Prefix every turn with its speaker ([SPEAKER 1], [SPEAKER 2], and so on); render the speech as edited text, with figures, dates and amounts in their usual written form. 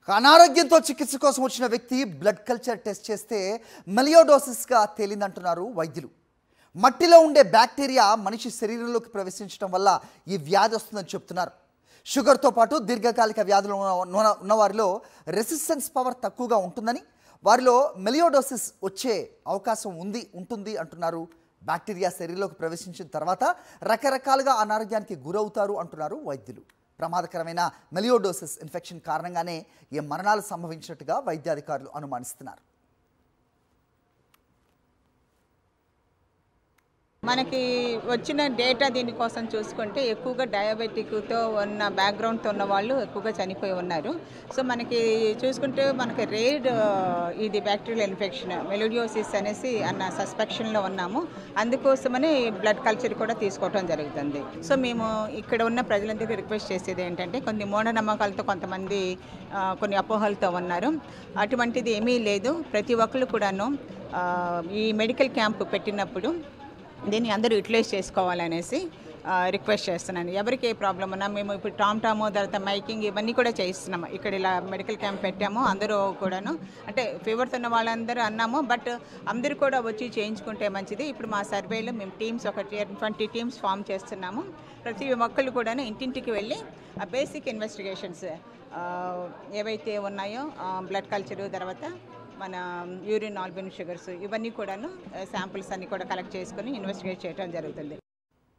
[SPEAKER 1] అనారోగ్యంతో చికిత్స కోసం వచ్చిన వ్యక్తి బ్లడ్ కల్చర్ టెస్ట్ చేస్తే మెలియోడోసిస్గా తేలిందంటున్నారు వైద్యులు. మట్టిలో ఉండే బ్యాక్టీరియా మనిషి శరీరంలోకి ప్రవేశించడం వల్ల ఈ వ్యాధి వస్తుందని చెప్తున్నారు. షుగర్తో పాటు దీర్ఘకాలిక వ్యాధులు ఉన్నవారిలో రెసిస్టెన్స్ పవర్ తక్కువగా ఉంటుందని, వారిలో మెలియోడోసిస్ వచ్చే అవకాశం ఉంటుంది అంటున్నారు. బ్యాక్టీరియా శరీరంలోకి ప్రవేశించిన తర్వాత రకరకాలుగా అనారోగ్యానికి గురవుతారు అంటున్నారు వైద్యులు. ప్రమాదకరమైన మెలియోడోసిస్ ఇన్ఫెక్షన్ కారణంగానే ఈ మరణాలు సంభవించినట్టుగా వైద్యాధికారులు అనుమానిస్తున్నారు.
[SPEAKER 2] మనకి వచ్చిన డేటా దీనికోసం చూసుకుంటే ఎక్కువగా డయాబెటిక్తో ఉన్న బ్యాక్గ్రౌండ్తో ఉన్న వాళ్ళు ఎక్కువగా చనిపోయి ఉన్నారు. సో మనకి చూసుకుంటే మనకి రేర్ ఇది బ్యాక్టీరియల్ ఇన్ఫెక్షన్ మెలియోడోసిస్ అనేసి అన్న సస్పెక్షన్లో ఉన్నాము. అందుకోసమని బ్లడ్ కల్చర్ కూడా తీసుకోవడం జరుగుతుంది. సో మేము ఇక్కడ ఉన్న ప్రజలందరికీ రిక్వెస్ట్ చేసేది ఏంటంటే, కొన్ని మూఢనమ్మకాలతో కొంతమంది కొన్ని అపోహలతో ఉన్నారు. అటువంటిది ఏమీ లేదు. ప్రతి ఒక్కరు కూడాను ఈ మెడికల్ క్యాంప్ పెట్టినప్పుడు దీన్ని అందరూ యూటిలైజ్ చేసుకోవాలనేసి రిక్వెస్ట్ చేస్తున్నాను. ఎవరికి ఏ ప్రాబ్లం ఉన్నా మేము ఇప్పుడు టాము తర్వాత మైకింగ్ ఇవన్నీ కూడా చేయిస్తున్నాము. ఇక్కడ ఇలా మెడికల్ క్యాంప్ పెట్టాము. అందరూ కూడాను అంటే ఫీవర్స్ ఉన్న వాళ్ళందరూ అన్నాము, బట్ అందరూ కూడా వచ్చి చేయించుకుంటే మంచిది. ఇప్పుడు మా సర్వేలో మేము టీమ్స్ ఒక 20 టీమ్స్ ఫామ్ చేస్తున్నాము. ప్రతి ఒక్కళ్ళు కూడా ఇంటింటికి వెళ్ళి ఆ బేసిక్ ఇన్వెస్టిగేషన్స్ ఏవైతే ఉన్నాయో బ్లడ్ కల్చరు, తర్వాత మన యూరిన్ ఆల్బిన్ షుగర్స్ ఇవన్నీ కూడాను శాంపిల్స్ అన్నీ కూడా కలెక్ట్ చేసుకొని ఇన్వెస్టిగేట్ చేయడం జరుగుతుంది.